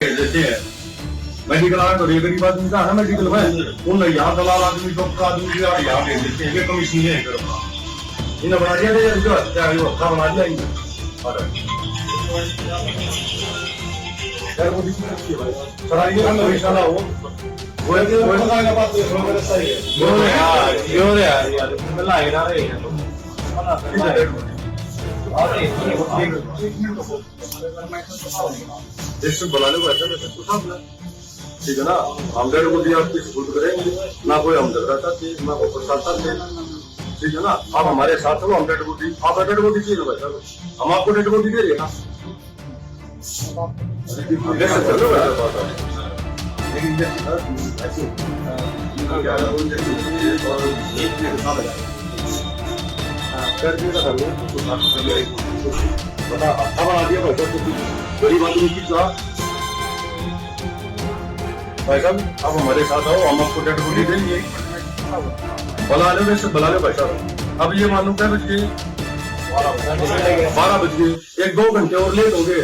भेज देते हैं। मेडिकल आए तो ये गरीब आदमी का है मेडिकल में, उन यहाँ दलाल आदमी डॉक्टर आदमी भी यहाँ भेज देते हैं, ये कमीशन है करो इन्हें बना दिया जो अच्छा बना दिया इन्हें। बना लो ऐसा ठीक है ना, हम डेढ़ को भी आपकी सपोर्ट करेंगे, ना कोई हम डराता थे ना कोई प्रशासन थे, ठीक है ना। आप हमारे साथ हो, हम डेढ़ को भी आप डेढ़ को दीजिए भाई साहब, हम आपको डेढ़ को भी दे रहे हैं ना। गरीब आदमी की भाई साहब आप हमारे साथ आओ, हम आपको डेढ़ को देंगे। बुला लो वैसे बुला लो भाई साहब। अब ये मालूम क्या बज गए 12 बज गए, 1-2 घंटे और लेट हो गए,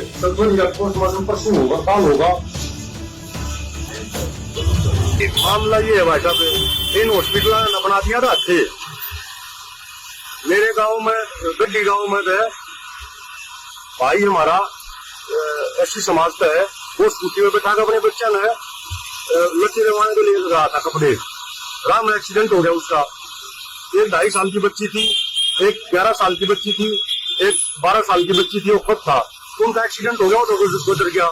पोस्टमार्टम परसों होगा कल होगा। मामला ये है भाई साहब, इन हॉस्पिटल ने बना दिया था अच्छे। मेरे गांव में गड्डी गांव में है भाई हमारा एससी समाज का है, वो स्कूटी में बैठा कर अपने बच्चा ने लट्टी लगवाने के लिए रहा था कपड़े, राम एक्सीडेंट हो गया उसका। एक 2.5 साल की बच्ची थी, एक 11 साल की बच्ची थी, एक 12 साल की बच्ची थी, वो खुद था, उनका एक्सीडेंट हो गया, वो तो गुजर गया।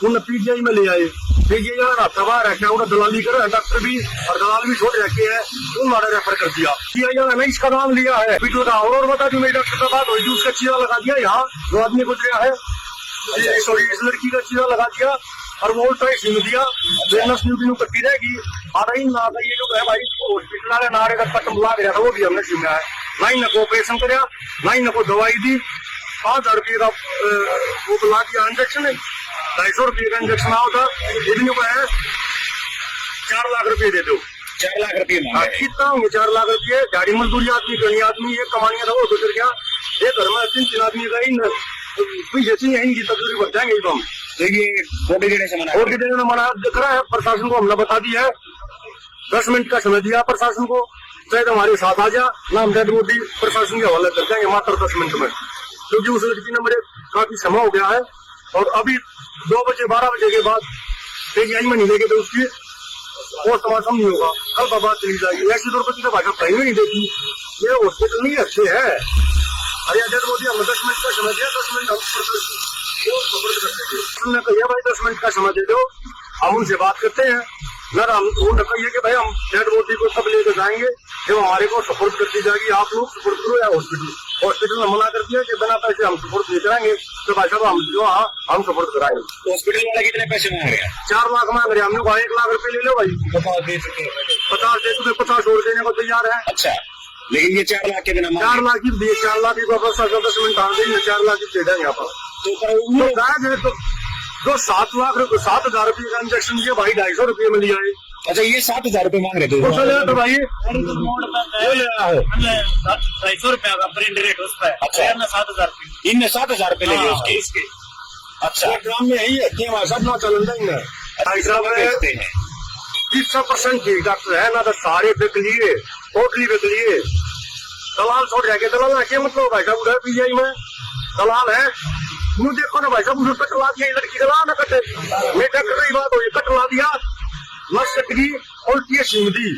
उन्हें पीजीआई में ले आए, पीजीआई वाला तबाह रखा, उन्हें दलाली कर डॉक्टर भी और दलाल भी छोड़ रखे है, उन्होंने रेफर कर दिया। पीजीआई ने इसका नाम लिया है पीटू का, और बता दी मेरी डॉक्टर का बात हुई थी, उसका चीरा लगा दिया, यहाँ जो आदमी गुजरा है सॉरी इस लड़की का चीरा लगा दिया और वो उल्टा सिम दिया, करती रहेगी। और इन ना ये जो है भाई हॉस्पिटल वाले नारे का कट लाग रहा था, वो भी हमने सिमाया है, ना ही न को ऑपरेशन कराया, ना ही न को दवाई दी। 5,000 रुपये का वो बुला दिया इंजेक्शन, 250 रुपये का इंजेक्शन आओ था, इतने को है 4 लाख रुपये दे दो। 4 लाख रुपये कितना होंगे 4 लाख रुपये? गाड़ी मजदूरी आदमी गणी आदमी ये कमानिया था, वो गुजर गया। ये घर में 3 आदमी का इनकी तकलीफ बढ़ जाएंगे हम। देखिए वोट देने से मना दिख रहा है, प्रशासन को हमने बता दिया है, 10 मिनट का समय दिया प्रशासन को, शायद हमारे साथ आ जा, नाम डेड बॉडी प्रशासन के हवाले कर देंगे मात्र 10 मिनट में, क्योंकि उस लड़की ने मेरे काफी समय हो गया है। और अभी 2 बजे 12 बजे के बाद पीजीआई में नहीं लेके तो उसकी पोस्टमार्टम नहीं होगा, कल बात चली जाएगी। ऐसी दुर्गति से भाषा कहीं नहीं देती, ये हॉस्पिटल नहीं अच्छे है। अरे डेड बॉडी हमने 10 मिनट का समय दिया, 10 मिनट हमने कहिए भाई 10 मिनट का समय दे दो, हम उनसे बात करते हैं। न हम कहिए कि भाई हम डेड बॉडी को सब लेकर जाएंगे, जब हमारे को सपोर्ट कर दी जाएगी, आप लोग सपोर्ट करो या हॉस्पिटल ने मना कर दिया कि बिना पैसे हम सपोर्ट नहीं कराएंगे, तो भाई साहब हम जो हम सपोर्ट कराएंगे। हॉस्पिटल वाले कितने पैसे मांग रहे हैं? 4 लाख मांग रहे हैं, हमने कहा 1 लाख रुपए ले लो भाई। 50 दे चुके, 50 और देने को तैयार है। अच्छा, लेकिन ये 4 लाख के बिना 4 लाख की दिए, 4 लाख की 10 मिनट आ गई, 4 लाख की दे देंगे आप। तो 7 लाख 7,000 रुपये का इंजेक्शन दिया भाई, 250 रुपये में लिया है। अच्छा, ये 7,000 रुपये मांग रहे थे तो भाई 250 रुपया का प्रिंट रेट उसका है। अच्छा, 7,000 इनने 7,000 रुपये ले लिए उसके। अच्छा, ग्राम में यही है कि हमारे साथ ना चल देंगे 30% ठीक डॉक्टर है ना, तो सारे बिक लिए, टोटली बिक लिए। दलाल छोड़ जाके, दलाल क्या मतलब भाई साहब उधर पीजीआई में दलाल है, मुझे देखो ना भाई साहब उधर कटवा दिया, लड़की का ना कटे, मैं कर रही बात हुई, कटवा दिया, नस कटी और सिम दी।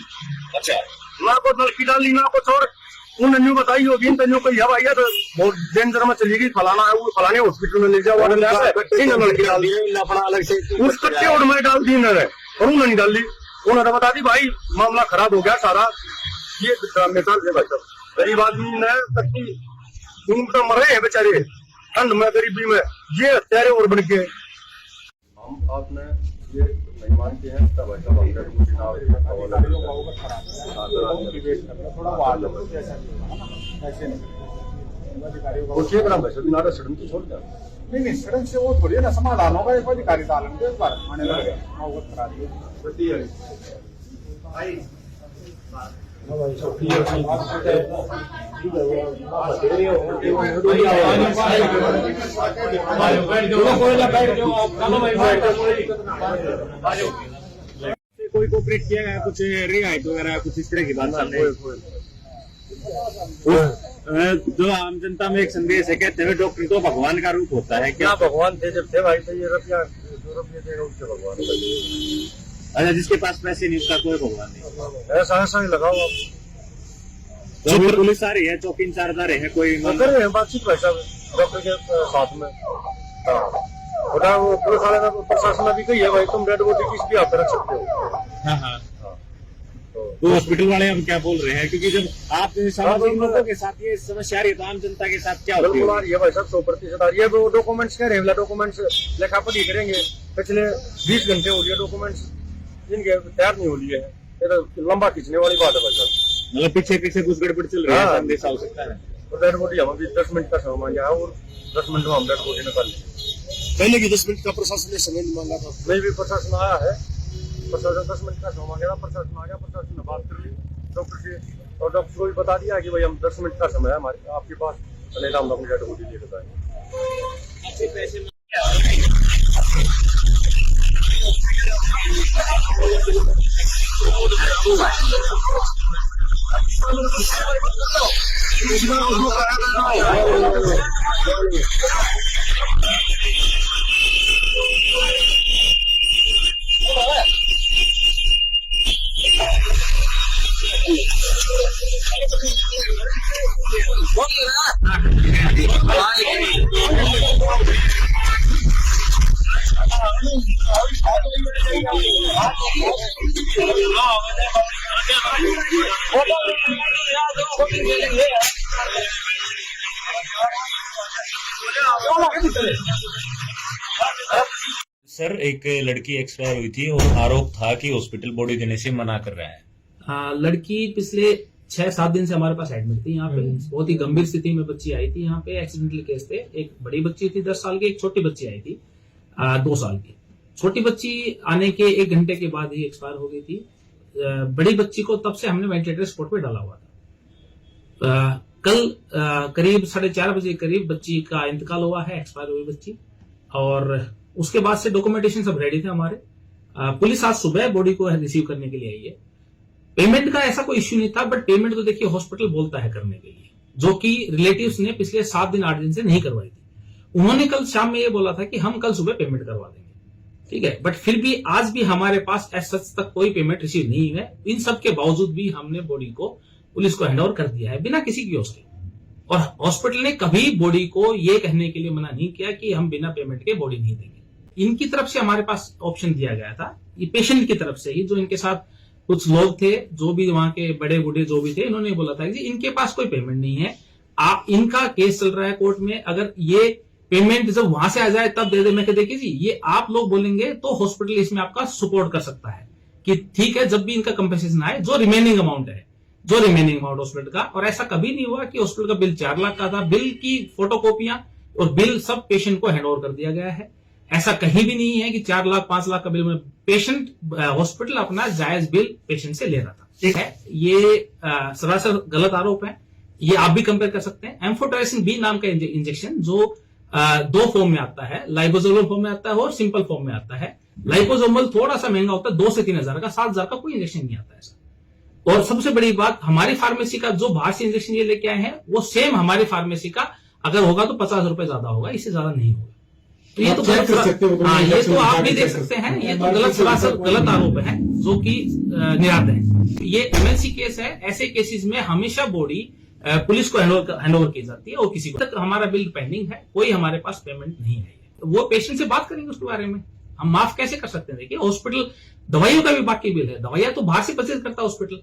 अच्छा, ना को नलकी डाली ना कुछ और, उन्हें न्यू बताई होगी तेन कोई हवा आई है तो बहुत डेंजर में चली गई, फलाना है वो, फलाने हॉस्पिटल में ले जाओ, नलकी डाल दी अपना अलग से उस कट्टे और मैं डाल दी इन्होंने, और उन्होंने नहीं डाली, उन्होंने बता दी भाई मामला खराब हो गया सारा। ये मिसाल है भाई साहब, गरीब आदमी ने कट्टी तो मर रहे हैं बेचारे ठंड में, गरीबी में, ये हत्यारे और बन के। हम आपने ये नहीं मानते हैं तब सड़न की छोड़ दिया नहीं सड़क से वो थोड़ी ना समाधान होगा, एक अधिकारी डालन के बार आने लगे अवगत करा दिए। कोई कोऑपरेट किया गया, कुछ रियायत वगैरह कुछ इस तरह की बात सामने जो आम जनता में एक संदेश है, कहते हैं डॉक्टर तो भगवान का रूप होता है। क्या भगवान थे जब थे भाई, तो ये रुपया जो रुपये देगा उसके भगवान का। अच्छा, जिसके पास पैसे नहीं उसका कोई भगवान नहीं। ऐसा ही लगाओ आप। तो अभी पुलिस आ रही है, चौकी इंचार्ज आ रहे हैं, कोई कर रहे हैं बातचीत भाई साहब डॉक्टर के साथ में। हाँ, वो पुलिस वाले ने प्रशासन ने भी कही है भाई, तुम डेड बॉडी किस भी हाथ रख सकते हो। हाँ। तो हॉस्पिटल वाले अब क्या बोल रहे हैं, क्योंकि जब आप सामाजिक लोगों के साथ ये समस्या आ रही है तो आम जनता के साथ क्या होती बिल्कुल आ रही है भाई साहब, 100% आ रही है। वो डॉक्यूमेंट्स कह रहे हैं, डॉक्यूमेंट्स लेखा पढ़ी करेंगे, पिछले 20 घंटे हो गए डॉक्यूमेंट्स इनके तैयार नहीं हो लिए है। ये तो लंबा खींचने वाली बात है भाई साहब। मतलब पीछे कुछ गड़बड़ चल रही है, संदेश हो सकता है। तो डेड बॉडी हम अभी 10 मिनट का समय मांगा है और 10 मिनट में हम डेड बॉडी निकाल लेंगे। पहले की 10 मिनट का प्रशासन ने समय नहीं मांगा था। नहीं भी प्रशासन आया है, प्रशासन 10 मिनट का समय मांगा था, प्रशासन आ गया, प्रशासन ने बात कर ली डॉक्टर से और डॉक्टर को भी बता दिया कि भाई हम 10 मिनट का समय है हमारे आपके पास, नहीं तो हम अपनी डेड बॉडी ले बताएंगे। सर, एक लड़की एक्सपायर हुई थी और आरोप था कि हॉस्पिटल बॉडी देने से मना कर रहा है। हाँ, लड़की पिछले 6-7 दिन से हमारे पास एडमिट थी यहाँ पे। बहुत ही गंभीर स्थिति में बच्ची आई थी यहाँ पे, एक्सीडेंटल केस थे। एक बड़ी बच्ची थी 10 साल की, एक छोटी बच्ची आई थी 2 साल की। छोटी बच्ची आने के 1 घंटे के बाद ही एक्सपायर हो गई थी। बड़ी बच्ची को तब से हमने वेंटिलेटर सपोर्ट पे डाला हुआ था। कल करीब 4:30 बजे करीब बच्ची का इंतकाल हुआ है, एक्सपायर हुई बच्ची। और उसके बाद से डॉक्यूमेंटेशन सब रेडी थे हमारे। पुलिस आज सुबह बॉडी को रिसीव करने के लिए आई है। पेमेंट का ऐसा कोई इश्यू नहीं था, बट पेमेंट तो देखिए हॉस्पिटल बोलता है करने के लिए, जो कि रिलेटिव्स ने पिछले 7 दिन 8 दिन से नहीं करवाई थी। उन्होंने कल शाम में ये बोला था कि हम कल सुबह पेमेंट करवा देंगे, ठीक है। बट फिर भी आज भी हमारे पास सच तक कोई पेमेंट रिसीव नहीं है। इन सब के बावजूद भी हमने बॉडी को पुलिस को हैंडओवर कर दिया है बिना किसी की उसके। और हॉस्पिटल ने कभी बॉडी को ये कहने के लिए मना नहीं किया कि हम बिना पेमेंट के बॉडी नहीं देंगे। इनकी तरफ से हमारे पास ऑप्शन दिया गया था, ये पेशेंट की तरफ से ही, जो इनके साथ कुछ लोग थे, जो भी वहां के बड़े बूढ़े जो भी थे, इन्होंने बोला था कि इनके पास कोई पेमेंट नहीं है, आप इनका केस चल रहा है कोर्ट में, अगर ये पेमेंट जब वहां से आ जाए तब दे दे। मैं देखिए जी, ये आप लोग बोलेंगे तो हॉस्पिटल इसमें आपका सपोर्ट कर सकता है कि ठीक है, जब भी इनका कंपनसेशन आए, जो रिमेनिंग अमाउंट हॉस्पिटल का। और ऐसा कभी नहीं हुआ कि हॉस्पिटल का बिल 4 लाख का था, बिल की फोटोकॉपियां और बिल सब पेशेंट को हैंड ओवर कर दिया गया है। ऐसा कहीं भी नहीं है कि 4 लाख 5 लाख का बिल में पेशेंट हॉस्पिटल अपना जायज बिल पेशेंट से ले रहा था, ठीक है। ये सरासर गलत आरोप है, ये आप भी कंपेयर कर सकते हैं। एम्फोटेरेसिन बी नाम का इंजेक्शन जो 2 फॉर्म में आता है, लाइपोसोमल फॉर्म में आता है और सिंपल फॉर्म में आता है। लाइपोसोमल थोड़ा सा महंगा होता है, 2 से 3 हजार का, 7 हजार का कोई इंजेक्शन नहीं आता ऐसा। और सबसे बड़ी बात, हमारी फार्मेसी का जो बाहर से इंजेक्शन ये लेके आए हैं, वो सेम हमारी फार्मेसी का अगर होगा तो 50 रुपए ज्यादा होगा, इससे ज्यादा नहीं होगा। तो ये तो हाँ, ये तो आप भी देख सकते हैं, ये तो गलत सरासर गलत आरोप है जो कि निराधार है। ये एमएनसी केस है, ऐसे केसेस में हमेशा बॉडी पुलिस को हैंडओवर की जाती है और किसी को तक हमारा बिल पेंडिंग है, कोई हमारे पास पेमेंट नहीं है। वो पेशेंट से बात करेंगे उसके बारे में, हम माफ कैसे कर सकते हैं। देखिए, हॉस्पिटल दवाइयों का भी बाकी बिल है, दवाइयां तो बाहर से परचेज करता है हॉस्पिटल,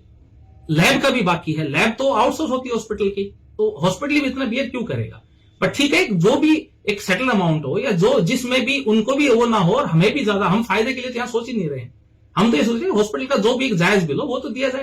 लैब का भी बाकी है, लैब तो आउटसोर्स होती है हॉस्पिटल की, तो हॉस्पिटल भी इतना बियर क्यों करेगा। पर ठीक है, जो भी एक सेटल अमाउंट हो या जो जिसमें भी उनको भी वो ना हो और हमें भी ज्यादा, हम फायदे के लिए तो यहां सोच ही नहीं रहे हैं। हम तो ये सोच रहे हैं हॉस्पिटल का जो भी एक जायज बिल हो वो तो दिया जाए।